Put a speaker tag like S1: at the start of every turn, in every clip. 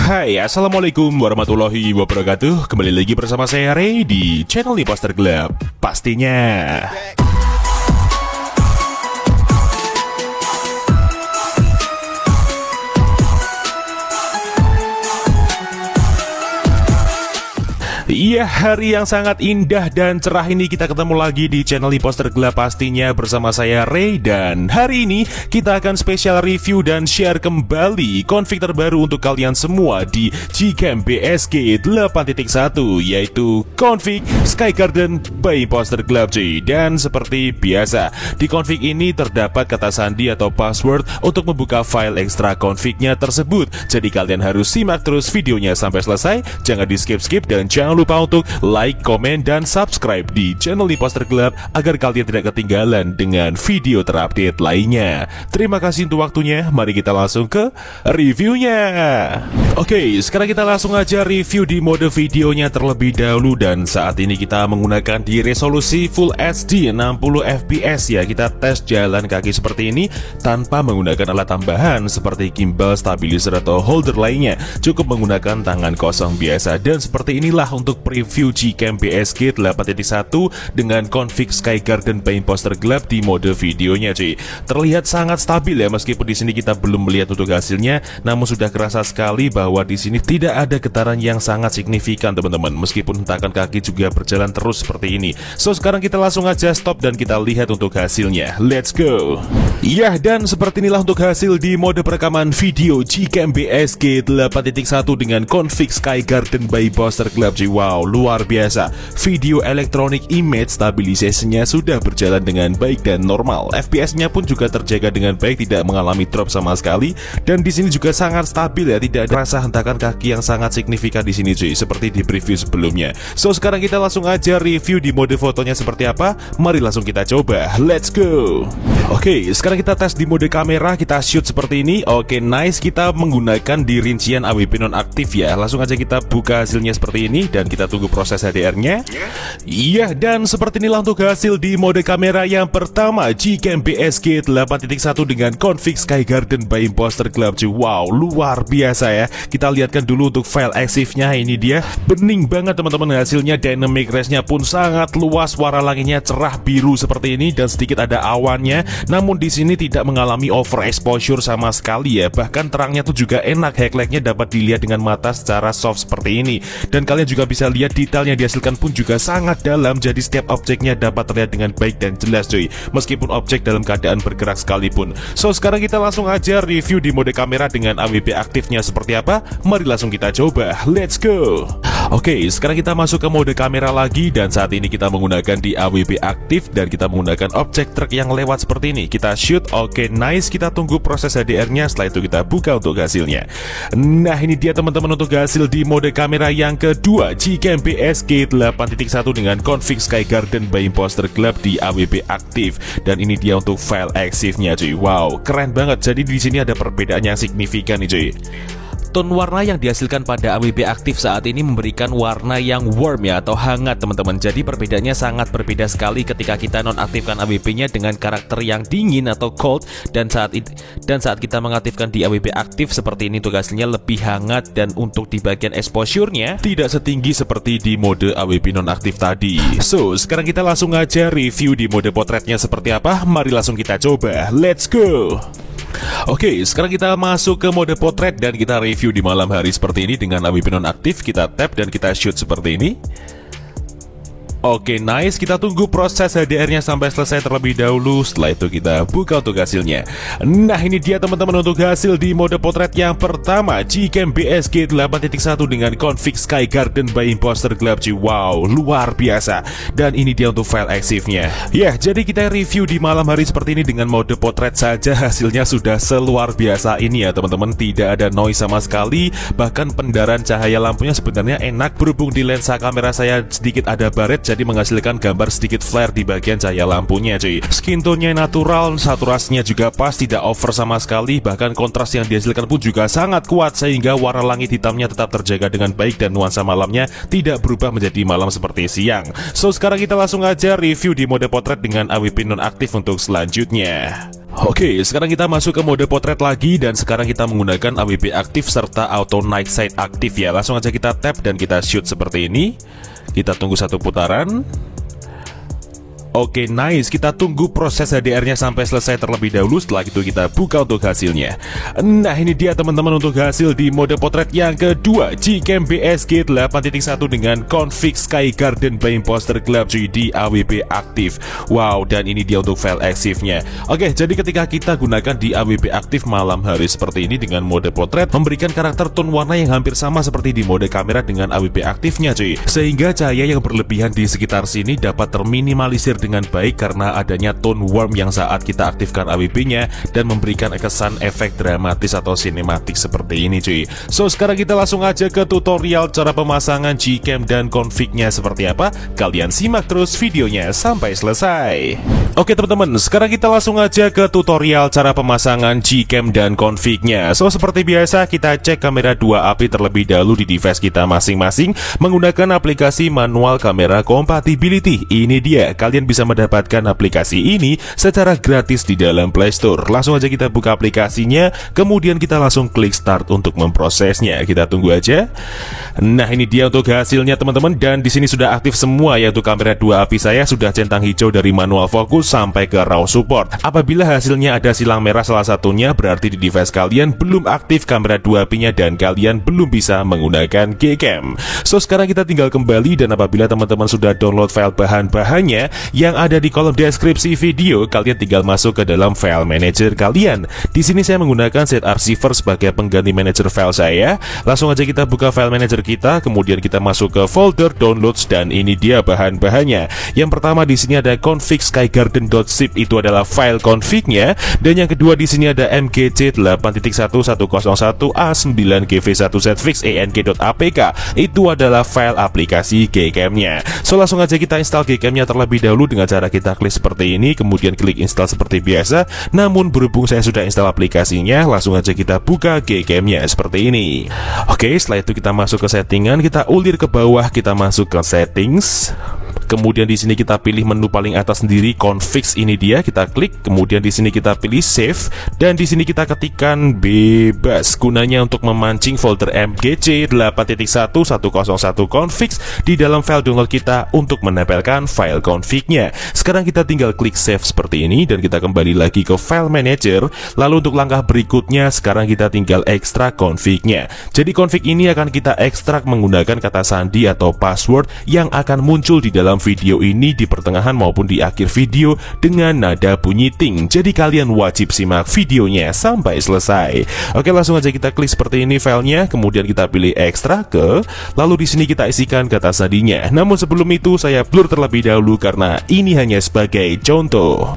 S1: Hai, assalamualaikum warahmatullahi wabarakatuh. Kembali lagi bersama saya Ray di channel Imposter Club. Pastinya. Iya, hari yang sangat indah dan cerah ini kita ketemu lagi di channel Imposter Club pastinya bersama saya Ray. Dan hari ini kita akan spesial review dan share kembali config terbaru untuk kalian semua di Gcam BSG 8.1, yaitu config Sky Garden by Imposter Club cuy. Dan seperti biasa, di config ini terdapat kata sandi atau password untuk membuka file ekstra confignya tersebut. Jadi kalian harus simak terus videonya sampai selesai, jangan di skip-skip, dan jangan lupa untuk like, komen, dan subscribe di channel Imposter Club agar kalian tidak ketinggalan dengan video terupdate lainnya. Terima kasih untuk waktunya, mari kita langsung ke reviewnya. Oke, sekarang kita langsung aja review di mode videonya terlebih dahulu. Dan saat ini kita menggunakan di resolusi Full HD 60 fps ya. Kita tes jalan kaki seperti ini tanpa menggunakan alat tambahan seperti gimbal, stabilizer, atau holder lainnya. Cukup menggunakan tangan kosong biasa. Dan seperti inilah untuk preview Gcam BSG 8.1 dengan config Sky Garden by Imposter Club di mode videonya cuy. Terlihat sangat stabil ya, meskipun di sini kita belum melihat untuk hasilnya, namun sudah kerasa sekali bahwa di sini tidak ada getaran yang sangat signifikan teman-teman. Meskipun hentakan kaki juga berjalan terus seperti ini. So sekarang kita langsung aja stop dan kita lihat untuk hasilnya. Let's go. Ya, dan seperti inilah untuk hasil di mode perekaman video Gcam BSG 8.1 dengan config Sky Garden by Imposter Club cuy. Wow, luar biasa. Video electronic image stabilisasinya sudah berjalan dengan baik dan normal. FPS-nya pun juga terjaga dengan baik, tidak mengalami drop sama sekali. Dan di sini juga sangat stabil ya, tidak ada rasa hentakan kaki yang sangat signifikan di sini cuy, seperti di preview sebelumnya. So sekarang kita langsung aja review di mode fotonya seperti apa. Mari langsung kita coba. Let's go. Oke, sekarang kita tes di mode kamera, kita shoot seperti ini. Oke, nice. Kita menggunakan di rincian AWP nonaktif ya. Langsung aja kita buka hasilnya seperti ini dan kita tunggu proses HDR-nya. Iya, dan seperti inilah untuk hasil di mode kamera yang pertama Gcam BSG 8.1 dengan config Sky Garden by Imposter Club. Wow, luar biasa ya. Kita lihatkan dulu untuk file EXIF-nya. Ini dia, bening banget teman-teman hasilnya. Dynamic range-nya pun sangat luas, warna langitnya cerah biru seperti ini dan sedikit ada awannya. Namun di sini tidak mengalami overexposure sama sekali ya. Bahkan terangnya tuh juga enak, highlight-nya dapat dilihat dengan mata secara soft seperti ini. Dan kalian juga bisa lihat detail yang dihasilkan pun juga sangat dalam, jadi setiap objeknya dapat terlihat dengan baik dan jelas cuy, meskipun objek dalam keadaan bergerak sekalipun. So sekarang kita langsung aja review di mode kamera dengan AWP aktifnya seperti apa. Mari langsung kita coba. Let's go. Oke, sekarang kita masuk ke mode kamera lagi, dan saat ini kita menggunakan di AWP aktif dan kita menggunakan objek truk yang lewat seperti ini. Kita shoot. Oke, nice. Kita tunggu proses HDR-nya, setelah itu kita buka untuk hasilnya. Nah, ini dia teman-teman untuk hasil di mode kamera yang kedua Gcam BSG 8.1 dengan config Sky Garden by Imposter Club di AWP aktif. Dan ini dia untuk file EXIF-nya cuy. Wow, keren banget. Jadi di sini ada perbedaan yang signifikan nih cuy. Tone warna yang dihasilkan pada AWP aktif saat ini memberikan warna yang warm ya, atau hangat teman-teman. Jadi perbedaannya sangat berbeda sekali ketika kita nonaktifkan AWP-nya dengan karakter yang dingin atau cold, dan saat kita mengaktifkan di AWP aktif seperti ini untuk hasilnya lebih hangat, dan untuk di bagian exposure-nya tidak setinggi seperti di mode AWP nonaktif tadi. So sekarang kita langsung aja review di mode potretnya seperti apa. Mari langsung kita coba. Let's go. Oke, sekarang kita masuk ke mode potret dan kita review di malam hari seperti ini dengan AWP nonaktif. Kita tap dan kita shoot seperti ini. Oke, nice. Kita tunggu proses HDR-nya sampai selesai terlebih dahulu. Setelah itu kita buka untuk hasilnya. Nah, ini dia teman-teman untuk hasil di mode potret yang pertama Gcam BSG 8.1 dengan config Sky Garden by Imposter Club. Wow, luar biasa. Dan ini dia untuk file EXIF-nya. Ya, jadi kita review di malam hari seperti ini dengan mode potret saja. Hasilnya sudah seluar biasa ini ya teman-teman. Tidak ada noise sama sekali. Bahkan pendaran cahaya lampunya sebenarnya enak. Berhubung di lensa kamera saya sedikit ada baret, jadi menghasilkan gambar sedikit flare di bagian cahaya lampunya cuy. Skin tone-nya natural, saturasinya juga pas, tidak over sama sekali. Bahkan kontras yang dihasilkan pun juga sangat kuat, sehingga warna langit hitamnya tetap terjaga dengan baik dan nuansa malamnya tidak berubah menjadi malam seperti siang. So sekarang kita langsung aja review di mode potret dengan AWP nonaktif untuk selanjutnya. Oke, sekarang kita masuk ke mode potret lagi dan sekarang kita menggunakan AWP aktif serta auto night sight aktif ya. Langsung aja kita tap dan kita shoot seperti ini. Kita tunggu satu putaran. Oke, nice. Kita tunggu proses HDR-nya sampai selesai terlebih dahulu. Setelah itu kita buka untuk hasilnya. Nah, ini dia teman-teman untuk hasil di mode potret yang kedua, Gcam BSG 8.1 dengan config Sky Garden by Imposter Club di AWP aktif. Wow, dan ini dia untuk file EXIF-nya. Oke, jadi ketika kita gunakan di AWP aktif malam hari seperti ini dengan mode potret, memberikan karakter tone warna yang hampir sama seperti di mode kamera dengan AWP aktifnya cuy. Sehingga cahaya yang berlebihan di sekitar sini dapat terminimalisir dengan baik karena adanya tone warm yang saat kita aktifkan AWP-nya dan memberikan kesan efek dramatis atau sinematik seperti ini cuy. So, sekarang kita langsung aja ke tutorial cara pemasangan Gcam dan config-nya seperti apa. Kalian simak terus videonya sampai selesai. Oke teman-teman, sekarang kita langsung aja ke tutorial cara pemasangan Gcam dan config-nya. So, seperti biasa kita cek kamera 2 API terlebih dahulu di device kita masing-masing menggunakan aplikasi manual kamera compatibility. Ini dia, kalian bisa mendapatkan aplikasi ini secara gratis di dalam Play Store. Langsung aja kita buka aplikasinya, kemudian kita langsung klik start untuk memprosesnya. Kita tunggu aja. Nah, ini dia untuk hasilnya teman-teman, dan di sini sudah aktif semua, yaitu kamera 2 API saya sudah centang hijau dari manual fokus sampai ke raw support. Apabila hasilnya ada silang merah salah satunya, berarti di device kalian belum aktif kamera 2 API-nya dan kalian belum bisa menggunakan Gcam. So, sekarang kita tinggal kembali, dan apabila teman-teman sudah download file bahan-bahannya yang ada di kolom deskripsi video, kalian tinggal masuk ke dalam file manager kalian. Di sini saya menggunakan set archiver sebagai pengganti manager file saya. Langsung aja kita buka file manager kita, kemudian kita masuk ke folder downloads, dan ini dia bahan-bahannya. Yang pertama di sini ada config skygarden.zip, itu adalah file config-nya, dan yang kedua di sini ada mgc 8.1101a9gv1zfix enk.apk, itu adalah file aplikasi Gcam-nya. So, langsung aja kita install Gcam-nya terlebih dahulu dengan cara kita klik seperti ini, kemudian klik install seperti biasa. Namun berhubung saya sudah install aplikasinya, langsung aja kita buka Gcam-nya seperti ini. Oke, setelah itu kita masuk ke settingan, kita ulir ke bawah, kita masuk ke settings. Kemudian di sini kita pilih menu paling atas sendiri, config, ini dia, kita klik. Kemudian di sini kita pilih save, dan di sini kita ketikkan bebas, gunanya untuk memancing folder mgc 8.1101 config di dalam file download kita untuk menempelkan file config-nya. Sekarang kita tinggal klik save seperti ini, dan kita kembali lagi ke file manager. Lalu untuk langkah berikutnya, sekarang kita tinggal ekstrak config-nya. Jadi config ini akan kita ekstrak menggunakan kata sandi atau password yang akan muncul di dalam video ini di pertengahan maupun di akhir video dengan nada bunyi ting. Jadi kalian wajib simak videonya sampai selesai. Oke, langsung aja kita klik seperti ini filenya, kemudian kita pilih ekstrak ke, lalu di sini kita isikan kata sandinya. Namun sebelum itu saya blur terlebih dahulu karena ini hanya sebagai contoh.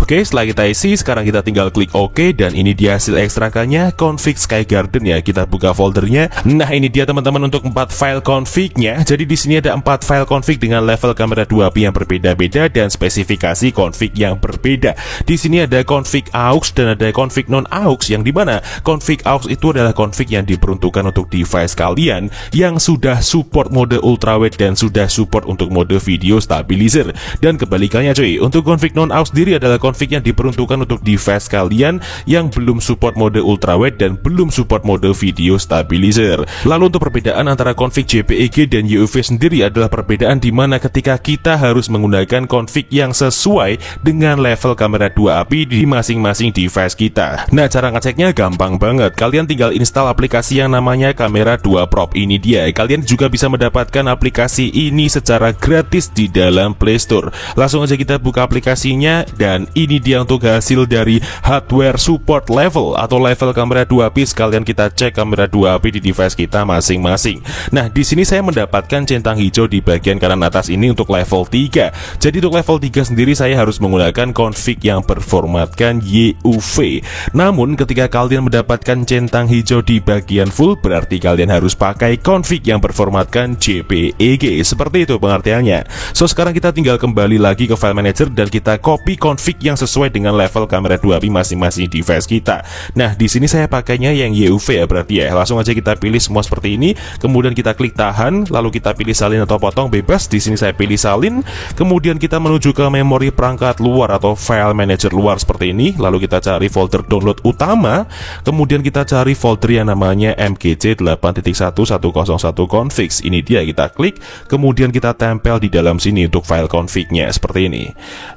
S1: Oke, setelah kita isi, sekarang kita tinggal klik OK, dan ini dia hasil ekstrakannya, config Sky Garden ya. Kita buka foldernya. Nah, ini dia teman-teman untuk 4 file config-nya. Jadi di sini ada 4 file config dengan level kamera 2 API yang berbeda-beda dan spesifikasi config yang berbeda. Di sini ada config aux dan ada config non aux, yang dimana config aux itu adalah config yang diperuntukkan untuk device kalian yang sudah support mode ultrawide dan sudah support untuk mode video stabilizer. Dan kebalikannya cuy, untuk config non aux sendiri adalah config yang diperuntukkan untuk device kalian yang belum support mode ultrawide dan belum support mode video stabilizer. Lalu untuk perbedaan antara config JPEG dan UV sendiri adalah perbedaan di mana ketika kita harus menggunakan config yang sesuai dengan level kamera 2 API di masing-masing device kita. Nah, cara ngeceknya gampang banget. Kalian tinggal install aplikasi yang namanya Kamera 2 Pro. Ini dia. Kalian juga bisa mendapatkan aplikasi ini secara gratis di dalam Play Store. Langsung aja kita buka aplikasinya, dan ini dia untuk hasil dari hardware support level atau level kamera 2 API. Sekalian kita cek kamera 2 API di device kita masing-masing. Nah, di sini saya mendapatkan centang hijau di bagian kanan atas ini untuk level 3. Jadi untuk level 3 sendiri saya harus menggunakan config yang berformatkan YUV. Namun ketika kalian mendapatkan centang hijau di bagian full, berarti kalian harus pakai config yang berformatkan JPEG. Seperti itu pengertiannya. So, sekarang kita tinggal kembali lagi ke file manager dan kita copy config yang sesuai dengan level kamera 2MP masing-masing device kita. Nah, di sini saya pakainya yang YUV ya berarti ya. Langsung aja kita pilih semua seperti ini, kemudian kita klik tahan, lalu kita pilih salin atau potong bebas. Di sini saya pilih salin, kemudian kita menuju ke memori perangkat luar atau file manager luar seperti ini. Lalu kita cari folder download utama, kemudian kita cari folder yang namanya MGC 8.1101 configs. Ini dia, kita klik, kemudian kita tempel di dalam sini untuk file config-nya seperti ini.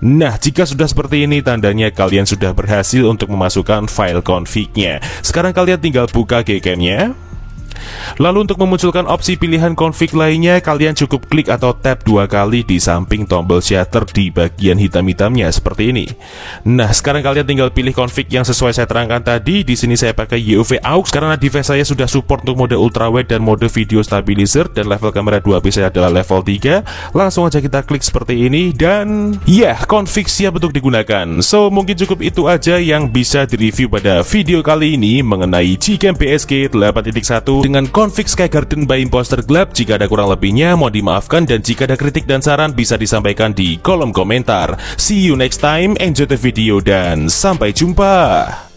S1: Nah, jika sudah seperti ini, tandanya kalian sudah berhasil untuk memasukkan file config-nya. Sekarang kalian tinggal buka Gcam-nya. Lalu untuk memunculkan opsi pilihan config lainnya, kalian cukup klik atau tap 2 kali di samping tombol shutter di bagian hitam-hitamnya seperti ini. Nah, sekarang kalian tinggal pilih config yang sesuai saya terangkan tadi. Di sini saya pakai YUV aux karena device saya sudah support untuk mode ultrawide dan mode video stabilizer, dan level kamera 2MP saya adalah level 3. Langsung aja kita klik seperti ini dan ya, config siap untuk digunakan. So, mungkin cukup itu aja yang bisa direview pada video kali ini mengenai Gcam PSK 8.1 dengan config Skygarden by Imposter Glab. Jika ada kurang lebihnya mohon dimaafkan, dan jika ada kritik dan saran bisa disampaikan di kolom komentar. See you next time, enjoy the video, dan sampai jumpa.